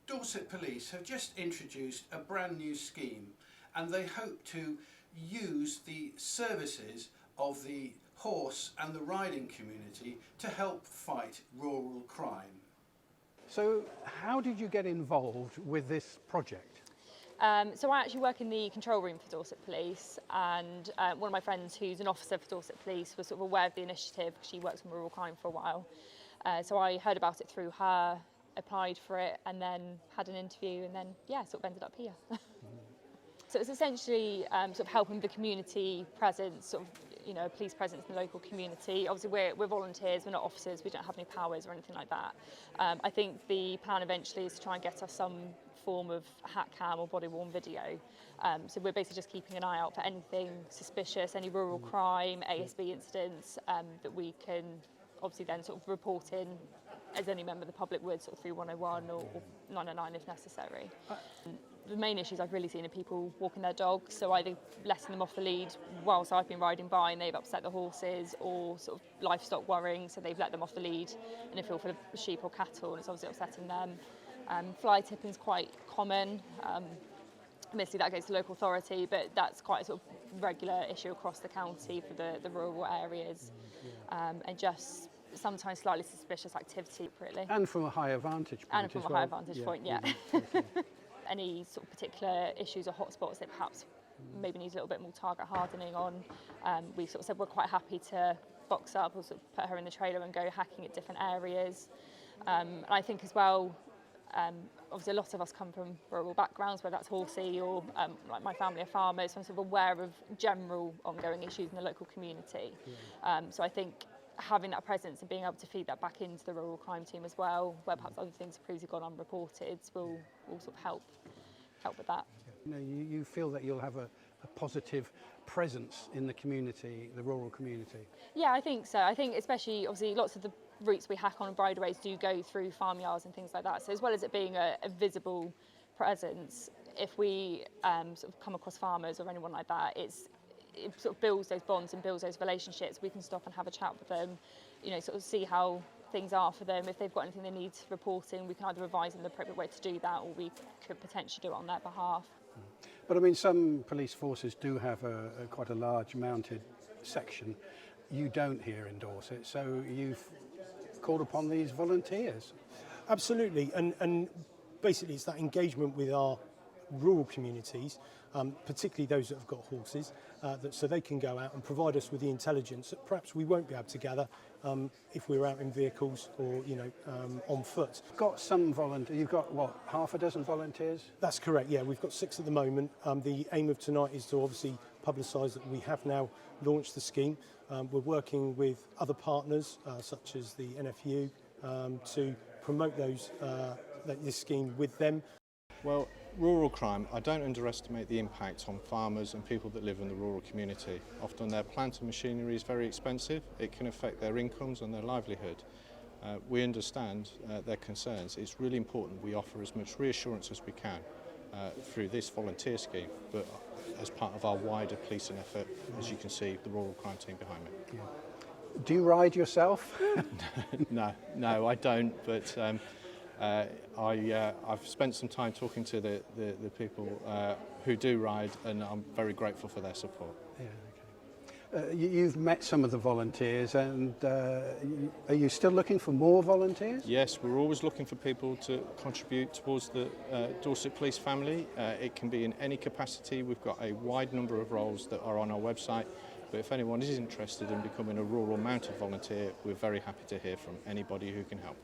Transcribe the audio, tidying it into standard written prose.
Dorset Police have just introduced a brand new scheme, and they hope to use the services of the horse and the riding community to help fight rural crime. So how did you get involved with this project? So I actually work in the control room for Dorset Police, and one of my friends who's an officer for Dorset Police was sort of aware of the initiative because she works on rural crime for a while. So I heard about it through her, applied for it, and then had an interview, and then sort of ended up here. So it's essentially sort of helping the community presence, sort of, a police presence in the local community. Obviously we're volunteers, we're not officers, we don't have any powers or anything like that. I think the plan eventually is to try and get us some form of hat cam or body worn video. So we're basically just keeping an eye out for anything suspicious, any rural crime, ASB incidents that we can obviously then sort of report in as any member of the public would, sort of through 101 or 909 if necessary. The main issues I've really seen are people walking their dogs, so either letting them off the lead whilst I've been riding by and they've upset the horses, or sort of livestock worrying, so they've let them off the lead in a field full of sheep or cattle and it's obviously upsetting them. Fly tipping is quite common. Obviously that goes to local authority, but that's quite a sort of regular issue across the county for the rural areas, and just sometimes slightly suspicious activity, really. And from a higher vantage point. And from a higher vantage point, yeah. Any sort of particular issues or hotspots that perhaps maybe need a little bit more target hardening on, we sort of said we're quite happy to box up or sort of put her in the trailer and go hacking at different areas. And I think as well, obviously a lot of us come from rural backgrounds, whether that's horsey or like my family are farmers, so I'm sort of aware of general ongoing issues in the local community. So I think having that presence and being able to feed that back into the rural crime team as well, where perhaps other things have previously gone unreported, will sort of help with that. You feel that you'll have a positive presence in the community, the rural community? Yeah, I think so. I think especially, obviously, lots of the routes we hack on and bridleways do go through farmyards and things like that. So as well as it being a visible presence, if we sort of come across farmers or anyone like that, it sort of builds those bonds and builds those relationships. We can stop and have a chat with them, sort of see how things are for them. If they've got anything they need reporting, we can either advise them the appropriate way to do that, or we could potentially do it on their behalf. But I mean, some police forces do have quite a large mounted section. You don't here in Dorset, so you've called upon these volunteers. Absolutely, and basically it's that engagement with our rural communities, particularly those that have got horses, so they can go out and provide us with the intelligence that perhaps we won't be able to gather if we're out in vehicles or on foot. Got some volunteers. You've got what, half a dozen volunteers? That's correct. Yeah, we've got 6 at the moment. The aim of tonight is to obviously publicise that we have now launched the scheme. We're working with other partners such as the NFU to promote this scheme with them. Well, rural crime, I don't underestimate the impact on farmers and people that live in the rural community. Often their plant and machinery is very expensive. It can affect their incomes and their livelihood. We understand their concerns. It's really important we offer as much reassurance as we can through this volunteer scheme, but as part of our wider policing effort, as you can see, the rural crime team behind me. Yeah. Do you ride yourself? No, I don't, but I've spent some time talking to the people who do ride, and I'm very grateful for their support. Yeah, okay. You've met some of the volunteers, and are you still looking for more volunteers? Yes, we're always looking for people to contribute towards the Dorset Police family. It can be in any capacity. We've got a wide number of roles that are on our website, but if anyone is interested in becoming a rural mounted volunteer, we're very happy to hear from anybody who can help.